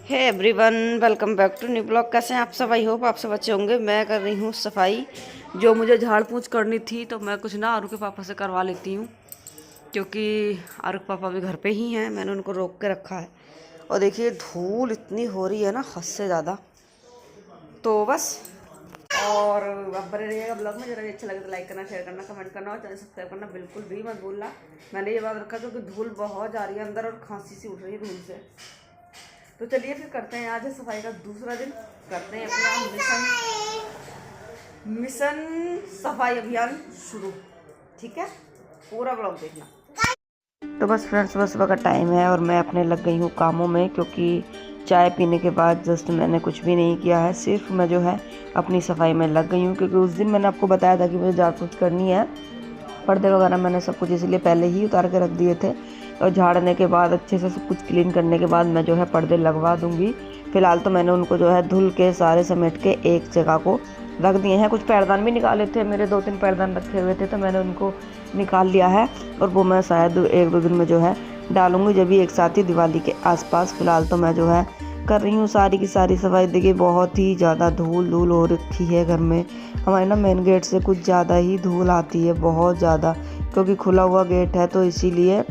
Hey everyone, welcome back to new blog. कैसे हैं आप सब? आई होप आप सब अच्छे होंगे। मैं कर रही हूँ सफाई। जो मुझे झाड़ पोंछ करनी थी तो मैं कुछ ना आरू के पापा से करवा लेती हूँ, क्योंकि आरू के पापा भी घर पे ही हैं। मैंने उनको रोक के रखा है। और देखिए धूल इतनी हो रही है ना, हद से ज़्यादा। तो बस, और अब बने रहिएगा ब्लॉग में। जरा भी अच्छा लगे तो लाइक करना, शेयर करना, कमेंट करना और चैनल सब्सक्राइब करना बिल्कुल भी मत भूलना। मैंने ये बात रखा क्योंकि धूल बहुत जा रही है अंदर और खांसी सी उठ रही है धूल से। तो चलिए फिर करते हैं, आज है सफाई का दूसरा दिन। करते हैं अपना मिशन सफाई अभियान शुरू। ठीक है, पूरा ब्लॉग देखना। तो बस फ्रेंड्स, सुबह सुबह का टाइम है और मैं अपने लग गई हूँ कामों में, क्योंकि चाय पीने के बाद जस्ट मैंने कुछ भी नहीं किया है। सिर्फ मैं जो है अपनी सफाई में लग गई हूँ, क्योंकि उस दिन मैंने आपको बताया था कि मुझे झाड़ पोंछ करनी है। पर्दे वगैरह मैंने सब कुछ इसलिए पहले ही उतार के रख दिए थे, और झाड़ने के बाद अच्छे से सब कुछ क्लीन करने के बाद मैं जो है पर्दे लगवा दूंगी। फिलहाल तो मैंने उनको जो है धुल के सारे समेट के एक जगह को रख दिए हैं। कुछ पैरदान भी निकाले थे, मेरे 2-3 पैरदान रखे हुए थे, तो मैंने उनको निकाल लिया है। और वो मैं शायद 1-2 दिन में जो है डालूंगी, जब भी एक साथ ही दिवाली के आसपास। फिलहाल तो मैं जो है कर रही हूँ सारी की सारी सफाई। देखिए बहुत ही ज़्यादा धूल धूल हो रखी है घर में। हमारे ना मेन गेट से कुछ ज़्यादा ही धूल आती है, बहुत ज़्यादा, क्योंकि खुला हुआ गेट है तो इसीलिए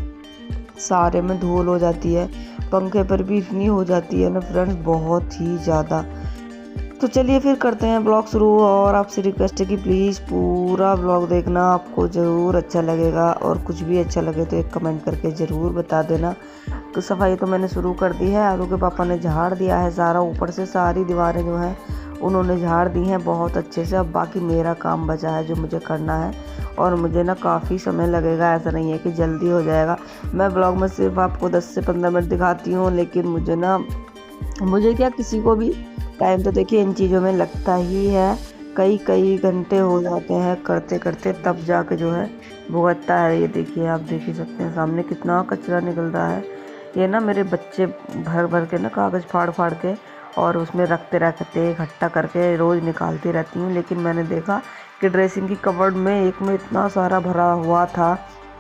सारे में धूल हो जाती है। पंखे पर भी इतनी हो जाती है ना फ्रेंड्स, बहुत ही ज़्यादा। तो चलिए फिर करते हैं ब्लॉग शुरू। और आपसे रिक्वेस्ट है कि प्लीज़ पूरा ब्लॉग देखना, आपको ज़रूर अच्छा लगेगा। और कुछ भी अच्छा लगे तो एक कमेंट करके ज़रूर बता देना। तो सफाई तो मैंने शुरू कर दी है। आरू के पापा ने झाड़ दिया है सारा, ऊपर से सारी दीवारें जो हैं उन्होंने झाड़ दी हैं बहुत अच्छे से। अब बाकी मेरा काम बचा है जो मुझे करना है, और मुझे ना काफ़ी समय लगेगा, ऐसा नहीं है कि जल्दी हो जाएगा। मैं ब्लॉग में सिर्फ आपको 10 से 15 मिनट दिखाती हूँ, लेकिन मुझे क्या, किसी को भी टाइम तो देखिए इन चीज़ों में लगता ही है। कई कई घंटे हो जाते हैं करते करते, तब जाके जो है भुगतता है। ये देखिए, आप देख ही सकते हैं सामने कितना कचरा निकल रहा है। ये ना मेरे बच्चे भर भर के ना कागज़ फाड़ फाड़ के और उसमें रखते रहते, इकट्ठा करके रोज़ निकालती रहती हूँ। लेकिन मैंने देखा कि ड्रेसिंग की कबर्ड में एक में इतना सारा भरा हुआ था।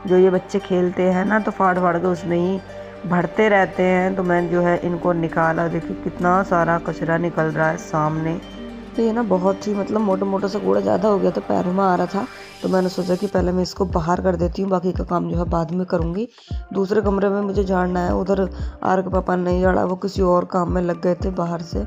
जो ये बच्चे खेलते हैं ना, तो फाड़ फाड़ के उसमें ही भरते रहते हैं। तो मैंने जो है इनको निकाला। देखिए कितना सारा कचरा निकल रहा है सामने। तो ये ना बहुत ही मतलब मोटा मोटा सा कूड़ा ज़्यादा हो गया था, पैरों में आ रहा था। तो मैंने सोचा कि पहले मैं इसको बाहर कर देती हूँ, बाकी का काम जो है बाद में करूँगी। दूसरे कमरे में मुझे झाड़ना है, उधर आर के पापा ने नहीं झाड़ा, वो किसी और काम में लग गए थे बाहर से।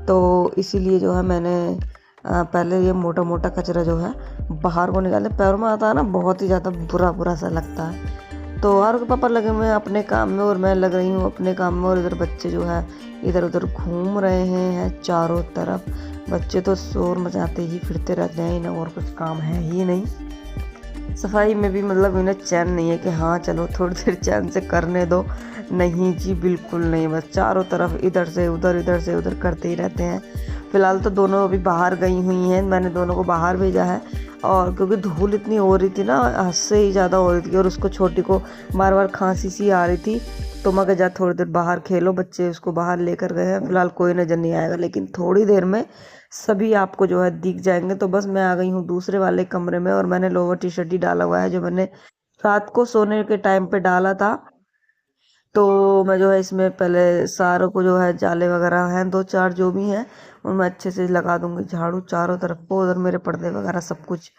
तो इसीलिए जो है मैंने पहले ये मोटा मोटा कचरा जो है बाहर को निकाले। पैरों में आता है ना, बहुत ही ज़्यादा बुरा बुरा सा लगता है। तो आर के पापा लगे हुए हैं अपने काम में और मैं लग रही हूँ अपने काम में। और इधर बच्चे जो है इधर उधर घूम रहे हैं चारों तरफ। बच्चे तो शोर मचाते ही फिरते रहते हैं, इन्हें और कुछ काम है ही नहीं। सफाई में भी मतलब इन्हें चैन नहीं है कि हाँ चलो थोड़ी देर चैन से करने दो। नहीं जी, बिल्कुल नहीं, बस चारों तरफ इधर से उधर करते ही रहते हैं। फिलहाल तो दोनों अभी बाहर गई हुई हैं, मैंने दोनों को बाहर भेजा है। और क्योंकि धूल इतनी हो रही थी ना, हद से ही ज़्यादा हो रही थी, और उसको छोटी को बार बार खांसी सी आ रही थी। तो मैं कहा जा थोड़ी देर बाहर खेलो। बच्चे उसको बाहर लेकर गए हैं। फिलहाल कोई नज़र नहीं आएगा, लेकिन थोड़ी देर में सभी आपको जो है दिख जाएंगे। तो बस मैं आ गई हूँ दूसरे वाले कमरे में, और मैंने लोअर टी शर्ट ही डाला हुआ है जो मैंने रात को सोने के टाइम पे डाला था। तो मैं जो है इसमें पहले सारों को जो है जाले वगैरह हैं 2-4 जो भी हैं उनमें अच्छे से लगा दूंगी झाड़ू चारों तरफ को। उधर मेरे पर्दे वगैरह सब कुछ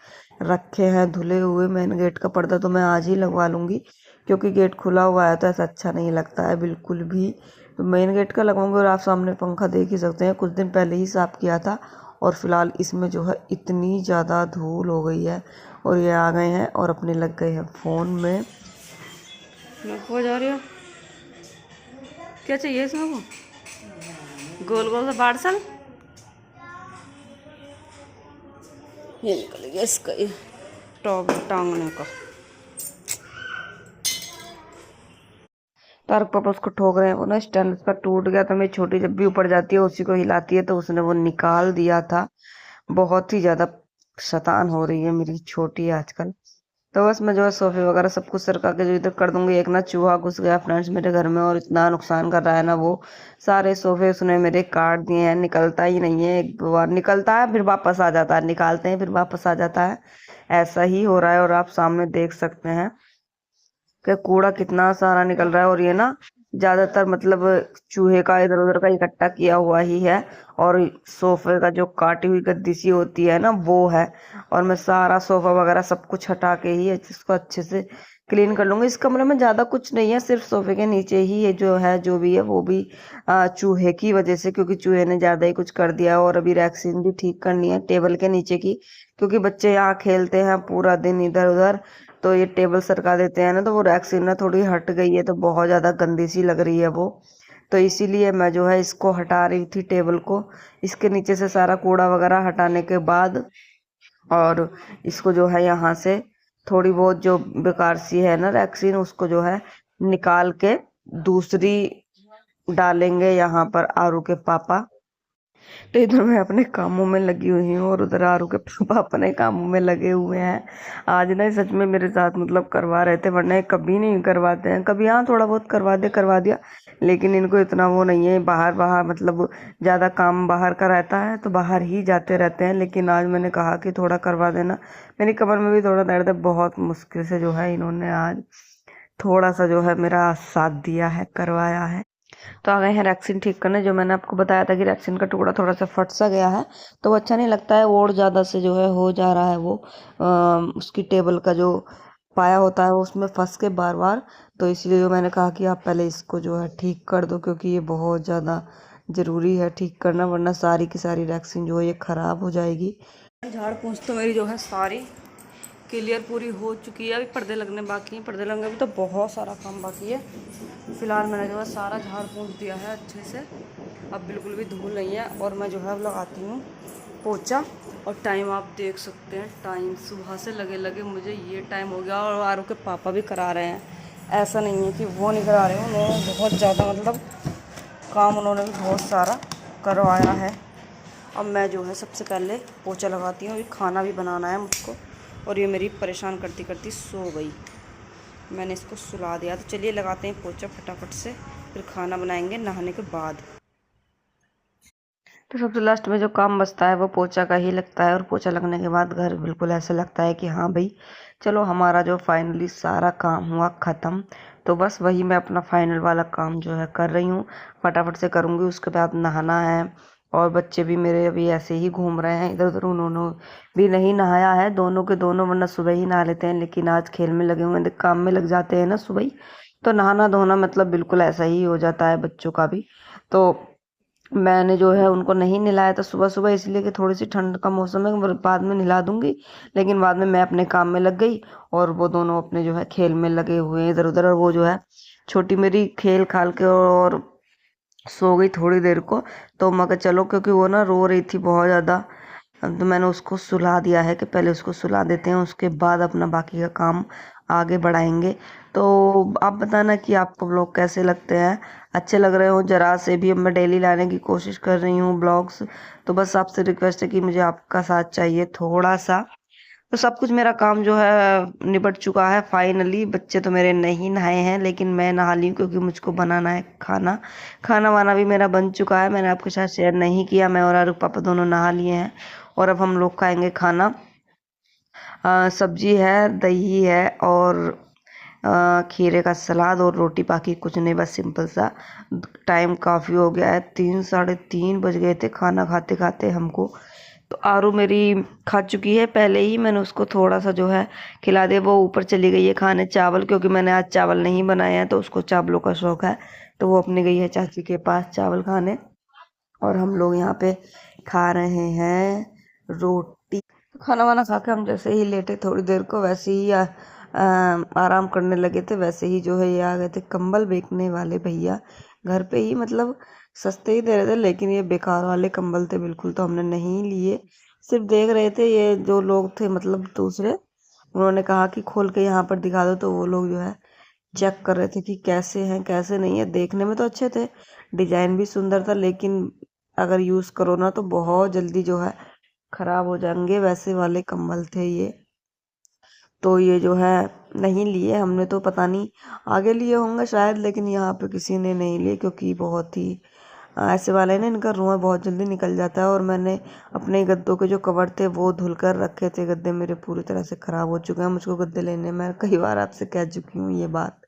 रखे हैं धुले हुए। मेन गेट का पर्दा तो मैं आज ही लगवा लूँगी, क्योंकि गेट खुला हुआ है तो ऐसा अच्छा नहीं लगता है बिल्कुल भी। तो मेन गेट का लगाऊंगी। और आप सामने पंखा देख ही सकते हैं, कुछ दिन पहले ही साफ़ किया था। और फिलहाल इसमें जो है इतनी ज़्यादा धूल हो गई है। और ये आ गए हैं और अपने लग गए हैं फ़ोन में। हो जा रही हो, क्या चाहिए इसमें? वो गोल गोल सा पार्सल ये निकल गया इसका, ये टॉप टांगने का। तारक पापा उसको ठोक रहे हैं। वो ना स्टैंड उसका टूट गया था। मेरी छोटी जब भी ऊपर जाती है उसी को हिलाती है, तो उसने वो निकाल दिया था। बहुत ही ज़्यादा शैतान हो रही है मेरी छोटी आजकल। तो बस मैं जो है सोफे वगैरह सब कुछ सरका के जो इधर कर दूंगी। एक ना चूहा घुस गया फ्रेंड्स मेरे घर में, और इतना नुकसान कर रहा है ना वो। सारे सोफे उसने मेरे काट दिए हैं, निकलता ही नहीं है। एक दो बार निकलता है फिर वापस आ जाता है, निकालते हैं फिर वापस आ जाता है। ऐसा ही हो रहा है। और आप सामने देख सकते हैं कि कूड़ा कितना सारा निकल रहा है। और ये ना ज़्यादातर मतलब चूहे का इधर उधर का इकट्ठा किया हुआ ही है। और सोफे का जो काटी हुई गद्दी सी होती है ना वो है। और मैं सारा सोफा वगैरह सब कुछ हटा के ही इसको अच्छे से क्लीन कर लूंगी। इस कमरे में ज़्यादा कुछ नहीं है, सिर्फ सोफे के नीचे ही ये जो है जो भी है वो भी चूहे की वजह से, क्योंकि चूहे ने ज़्यादा ही कुछ कर दिया है। और अभी रैक्सीन भी ठीक करनी है टेबल के नीचे की, क्योंकि बच्चे यहाँ खेलते हैं पूरा दिन इधर उधर, तो ये टेबल सरका देते हैं ना, तो वो रैक्सीन ना थोड़ी हट गई है, तो बहुत ज़्यादा गंदी सी लग रही है वो। तो इसीलिए मैं जो है इसको हटा रही थी टेबल को। इसके नीचे से सारा कूड़ा वगैरह हटाने के बाद और इसको जो है यहाँ से थोड़ी बहुत जो बेकार सी है ना रैक्सीन, उसको जो है निकाल के दूसरी डालेंगे यहाँ पर आरू के पापा। तो इधर मैं अपने कामों में लगी हुई हूँ और उधर आरू के पापा अपने कामों में लगे हुए हैं। आज ना सच में मेरे साथ मतलब करवा रहे थे, वरना ये कभी नहीं करवाते हैं। कभी हाँ थोड़ा बहुत करवा दिया, लेकिन इनको इतना वो नहीं है। बाहर बाहर मतलब ज़्यादा काम बाहर का रहता है तो बाहर ही जाते रहते हैं। लेकिन आज मैंने कहा कि थोड़ा करवा देना, मेरी कमर में भी थोड़ा दर्द है। बहुत मुश्किल से जो है इन्होंने आज थोड़ा सा जो है मेरा साथ दिया है, करवाया है। तो आ गए हैं रैक्सीन ठीक करने। जो मैंने आपको बताया था कि रैक्सीन का टुकड़ा थोड़ा सा फट सा गया है, तो वो अच्छा नहीं लगता है। और ज़्यादा से जो है हो जा रहा है वो उसकी टेबल का जो पाया होता है वो उसमें फंस के बार बार। तो इसलिए जो मैंने कहा कि आप पहले इसको जो है ठीक कर दो, क्योंकि ये बहुत ज़्यादा ज़रूरी है ठीक करना, वरना सारी की सारी रैक्सीन जो है ये ख़राब हो जाएगी। झाड़ पोंछ तो मेरी जो है सारी क्लियर पूरी हो चुकी है। अभी पर्दे लगने बाकी हैं, पर्दे लगने अभी तो बहुत सारा काम बाकी है। फिलहाल मैंने जो है सारा झाड़ पोंछ दिया है अच्छे से, अब बिल्कुल भी धूल नहीं है। और मैं जो है अब लगाती हूँ पोछा। और टाइम आप देख सकते हैं, टाइम सुबह से लगे लगे मुझे ये टाइम हो गया। और आरू के पापा भी करा रहे हैं, ऐसा नहीं है कि वो नहीं करा रहे हैं। उन्होंने बहुत ज़्यादा मतलब काम उन्होंने भी बहुत सारा करवाया है। अब मैं जो है सबसे पहले पोछा लगाती हूँ। अभी खाना भी बनाना है मुझको, और ये मेरी परेशान करती करती सो गई। मैंने इसको सुला दिया। तो चलिए लगाते हैं पोछा फटाफट से, फिर खाना बनाएंगे नहाने के बाद। तो सबसे लास्ट में जो काम बचता है वो पोछा का ही लगता है। और पोछा लगने के बाद घर बिल्कुल ऐसा लगता है कि हाँ भाई चलो हमारा जो फाइनली सारा काम हुआ ख़त्म। तो बस वही मैं अपना फाइनल वाला काम जो है कर रही हूँ, फटाफट से करूँगी। उसके बाद नहाना है। और बच्चे भी मेरे अभी ऐसे ही घूम रहे हैं इधर उधर, उन्होंने भी नहीं नहाया है, दोनों के दोनों, वरना सुबह ही नहा लेते हैं। लेकिन आज खेल में लगे हुए हैं, काम में लग जाते हैं ना सुबह ही, तो नहाना धोना मतलब बिल्कुल ऐसा ही हो जाता है बच्चों का भी। तो मैंने जो है उनको नहीं नहलाया था सुबह सुबह, इसलिए कि थोड़ी सी ठंड का मौसम है, बाद में नहला दूंगी। लेकिन बाद में मैं अपने काम में लग गई और वो दोनों अपने जो है खेल में लगे हुए हैं इधर उधर। और वो जो है छोटी मेरी खेल खाल के और सो गई थोड़ी देर को। तो मैं कहा चलो, क्योंकि वो ना रो रही थी बहुत ज़्यादा, तो मैंने उसको सुला दिया है कि पहले उसको सुला देते हैं, उसके बाद अपना बाकी का काम आगे बढ़ाएंगे। तो आप बताना कि आपको ब्लॉग कैसे लगते हैं, अच्छे लग रहे हो जरा से भी। अब मैं डेली लाने की कोशिश कर रही हूँ ब्लॉग्स। तो बस आपसे रिक्वेस्ट है कि मुझे आपका साथ चाहिए थोड़ा सा। तो सब कुछ मेरा काम जो है निपट चुका है फाइनली। बच्चे तो मेरे नहीं नहाए हैं, लेकिन मैं नहा ली हूँ क्योंकि मुझको बनाना है खाना। खाना वाना भी मेरा बन चुका है, मैंने आपके साथ शेयर नहीं किया। मैं और आरू पापा दोनों नहा लिए हैं और अब हम लोग खाएंगे खाना। सब्जी है, दही है और खीरे का सलाद और रोटी, बाकी कुछ नहीं, बस सिंपल सा। टाइम काफ़ी हो गया है, 3 साढ़े 3 बज गए थे खाना खाते खाते हमको। तो आरू मेरी खा चुकी है पहले ही, मैंने उसको थोड़ा सा जो है खिला दिया। वो ऊपर चली गई है खाने चावल, क्योंकि मैंने आज चावल नहीं बनाए हैं, तो उसको चावलों का शौक है। तो वो अपनी गई है चाची के पास चावल खाने, और हम लोग यहाँ पे खा रहे हैं रोटी। खाना वाना खा के हम जैसे ही लेटे थोड़ी देर को, वैसे ही आराम करने लगे थे, वैसे ही जो है ये आ गए थे कंबल बेचने वाले भैया घर पे ही। मतलब सस्ते ही दे रहे थे, लेकिन ये बेकार वाले कंबल थे बिल्कुल, तो हमने नहीं लिए, सिर्फ देख रहे थे। ये जो लोग थे मतलब दूसरे, उन्होंने कहा कि खोल के यहाँ पर दिखा दो, तो वो लोग जो है चेक कर रहे थे कि कैसे हैं कैसे नहीं है। देखने में तो अच्छे थे, डिजाइन भी सुंदर था, लेकिन अगर यूज़ करो ना तो बहुत जल्दी जो है खराब हो जाएंगे, वैसे वाले कंबल थे ये। तो ये जो है नहीं लिए हमने, तो पता नहीं आगे लिए होंगे शायद, लेकिन यहाँ पे किसी ने नहीं लिए, क्योंकि बहुत ही ऐसे वाले ना इनका रुआं बहुत जल्दी निकल जाता है। और मैंने अपने गद्दों के जो कवर थे वो धुल कर रखे थे, गद्दे मेरे पूरी तरह से ख़राब हो चुके हैं। मुझको गद्दे लेने, मैं कई बार आपसे कह चुकी हूँ ये बात।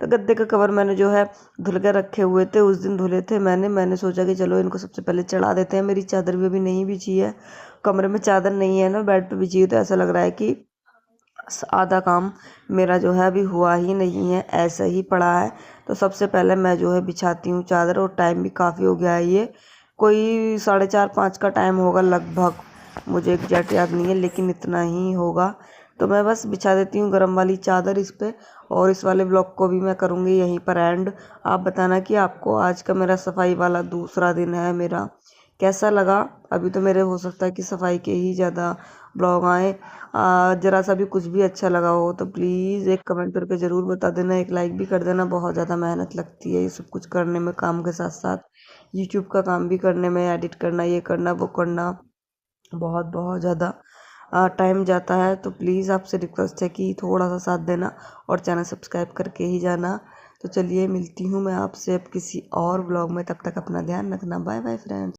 तो गद्दे का कवर मैंने जो है धुल के रखे हुए थे, उस दिन धुले थे मैंने सोचा कि चलो इनको सबसे पहले चढ़ा देते हैं। मेरी चादर भी अभी नहीं बिछी है, कमरे में चादर नहीं है ना, बेड पे बिछी हुई, तो ऐसा लग रहा है कि आधा काम मेरा जो है अभी हुआ ही नहीं है, ऐसा ही पड़ा है। तो सबसे पहले मैं जो है बिछाती हूँ चादर, और टाइम भी काफ़ी हो गया है, ये कोई 4:30-5 का टाइम होगा लगभग, मुझे एग्जैक्ट याद नहीं है लेकिन इतना ही होगा। तो मैं बस बिछा देती हूँ गर्म वाली चादर इस पर, और इस वाले ब्लॉग को भी मैं करूँगी यहीं पर एंड। आप बताना कि आपको आज का मेरा सफाई वाला दूसरा दिन है मेरा कैसा लगा। अभी तो मेरे हो सकता है कि सफाई के ही ज़्यादा ब्लॉग आए, ज़रा सा भी कुछ भी अच्छा लगा हो तो प्लीज़ एक कमेंट करके ज़रूर बता देना, एक लाइक भी कर देना। बहुत ज़्यादा मेहनत लगती है ये सब कुछ करने में, काम के साथ साथ यूट्यूब का काम भी करने में, एडिट करना, ये करना वो करना, बहुत बहुत ज़्यादा टाइम जाता है। तो प्लीज़ आपसे रिक्वेस्ट है कि थोड़ा सा साथ देना और चैनल सब्सक्राइब करके ही जाना। तो चलिए मिलती हूँ मैं आपसे अब किसी और ब्लॉग में, तब तक अपना ध्यान रखना। Bye bye friends.